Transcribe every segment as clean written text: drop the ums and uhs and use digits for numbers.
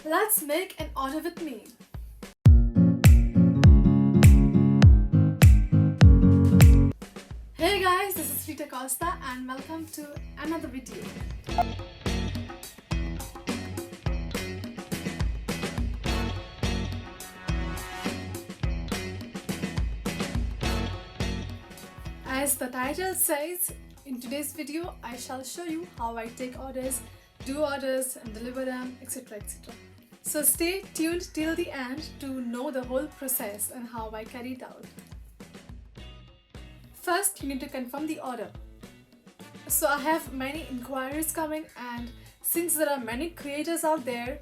Let's make an order with me. Hey guys, this is Rita Costa and welcome to another video. As the title says, in today's video I shall show you how I take orders, do orders and deliver them, etc. etc. So stay tuned till the end to know the whole process and how I carry it out. First, you need to confirm the order. So I have many inquiries coming, and since there are many creators out there,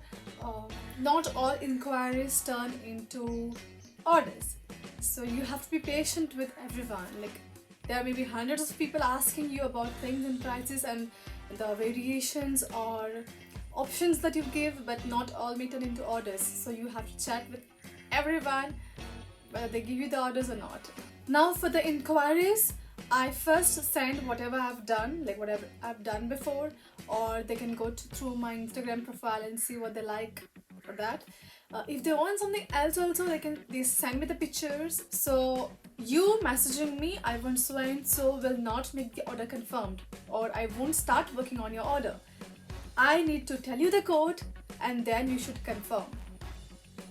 not all inquiries turn into orders. So you have to be patient with everyone. Like, there may be hundreds of people asking you about things and prices and the variations or options that you give, but not all may turn into orders. So you have to chat with everyone whether they give you the orders or not. Now for the inquiries, I first send whatever I've done, like whatever I've done before, or they can go through my Instagram profile and see what they like for that. If they want something else also, they send me the pictures. So you messaging me, I want so and so, will not make the order confirmed, or I won't start working on your order. I need to tell you the code and then you should confirm.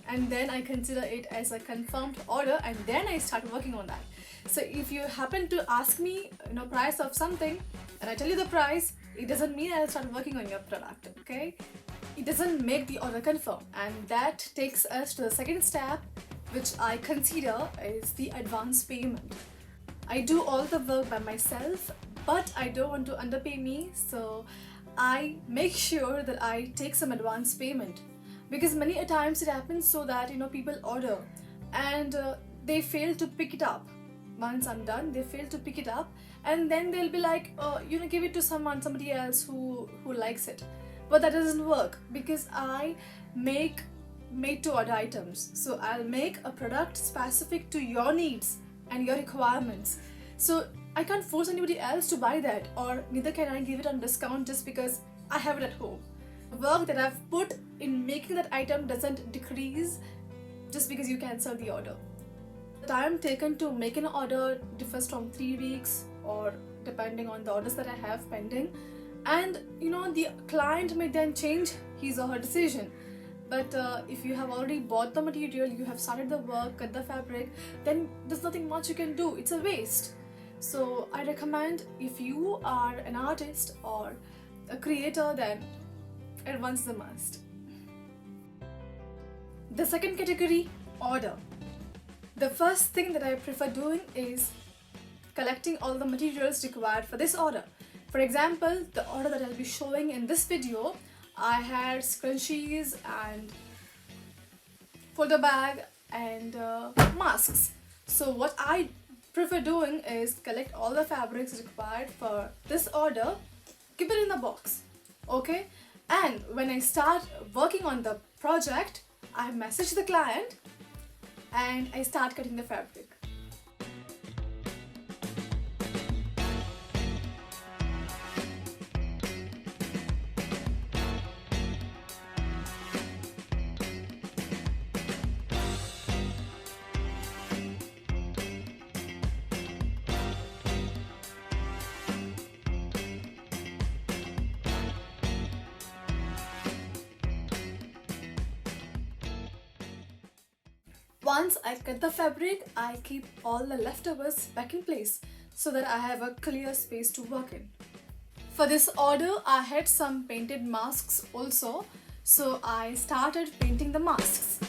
And then I consider it as a confirmed order and then I start working on that. So if you happen to ask me, price of something and I tell you the price, it doesn't mean I'll start working on your product, okay? It doesn't make the order confirm, and that takes us to the second step, which I consider is the advance payment. I do all the work by myself, but I don't want to underpay me, so I make sure that I take some advance payment. Because many a times it happens so that people order and they fail to pick it up. Once I'm done, they fail to pick it up, and then they'll be like, give it to somebody else who likes it. But that doesn't work because I make made to order items. So I'll make a product specific to your needs and your requirements. So I can't force anybody else to buy that, or neither can I give it on discount just because I have it at home. The work that I've put in making that item doesn't decrease just because you cancel the order. The time taken to make an order differs from 3 weeks, or depending on the orders that I have pending. And the client may then change his or her decision. But if you have already bought the material, you have started the work, cut the fabric, then there's nothing much you can do. It's a waste. So I recommend, if you are an artist or a creator, then advance the must. The second category, order. The first thing that I prefer doing is collecting all the materials required for this order. For example, the order that I'll be showing in this video, I had scrunchies and folder bag and masks. So what I prefer doing is collect all the fabrics required for this order, keep it in the box, okay? And when I start working on the project, I message the client and I start cutting the fabric. Once I cut the fabric, I keep all the leftovers back in place so that I have a clear space to work in. For this order, I had some painted masks also, so I started painting the masks.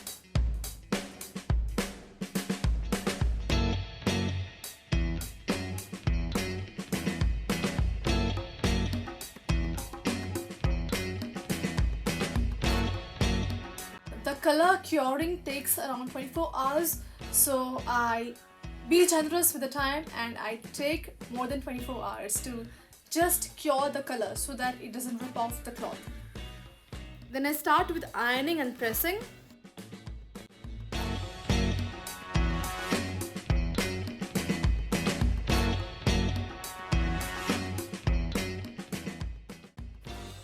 The color curing takes around 24 hours, so I be generous with the time and I take more than 24 hours to just cure the color so that it doesn't rip off the cloth. Then I start with ironing and pressing.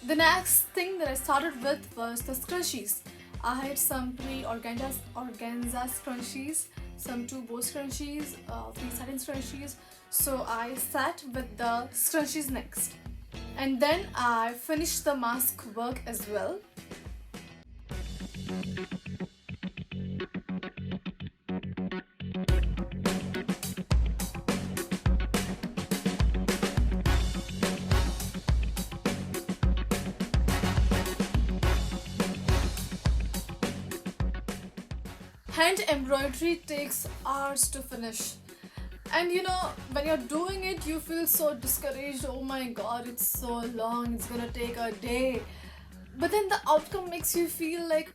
The next thing that I started with was the scrunchies. I had some three organza scrunchies, some two bow scrunchies, three satin scrunchies. So I sat with the scrunchies next. And then I finished the mask work as well. Hand embroidery takes hours to finish. And you know, when you're doing it, you feel so discouraged. Oh my god, it's so long, it's gonna take a day. But then the outcome makes you feel like,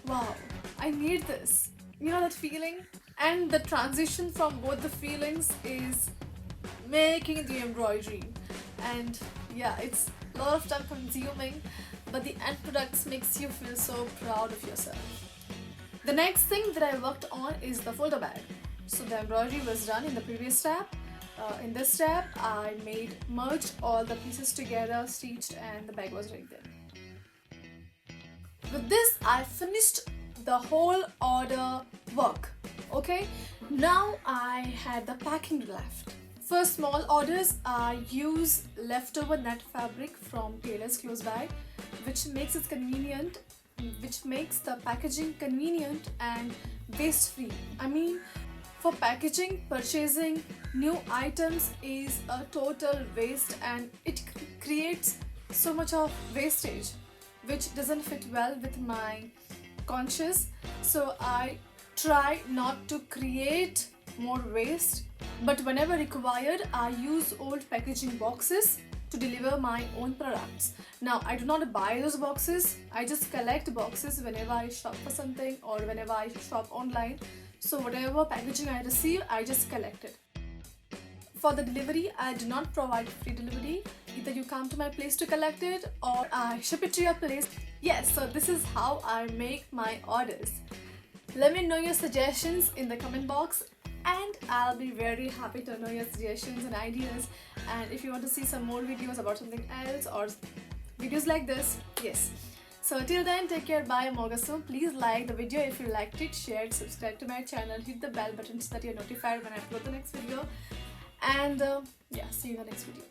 wow, I need this. You know that feeling? And the transition from both the feelings is making the embroidery. And yeah, it's a lot of time consuming, but the end products makes you feel so proud of yourself. The next thing that I worked on is the folder bag. So the embroidery was done in the previous step. In this step, I merged all the pieces together, stitched, and the bag was right there. With this, I finished the whole order work. Okay, now I had the packing left. For small orders, I use leftover net fabric from tailor's clothes bag, which makes it convenient, which makes the packaging convenient and waste free. I mean, for packaging, purchasing new items is a total waste, and it creates so much of wastage, which doesn't fit well with my conscience. So I try not to create more waste, but whenever required, I use old packaging boxes to deliver my own products. Now, I do not buy those boxes, I just collect boxes whenever I shop for something or whenever I shop online. So whatever packaging I receive, I just collect it. For the delivery, I do not provide free delivery. Either you come to my place to collect it or I ship it to your place. Yes, so this is how I make my orders. Let me know your suggestions in the comment box, and I'll be very happy to know your suggestions and ideas. And if you want to see some more videos about something else or videos like this, yes. So till then, take care, bye, Mogasu. Please like the video if you liked it, share it, subscribe to my channel, hit the bell button so that you're notified when I upload the next video. And yeah, see you in the next video.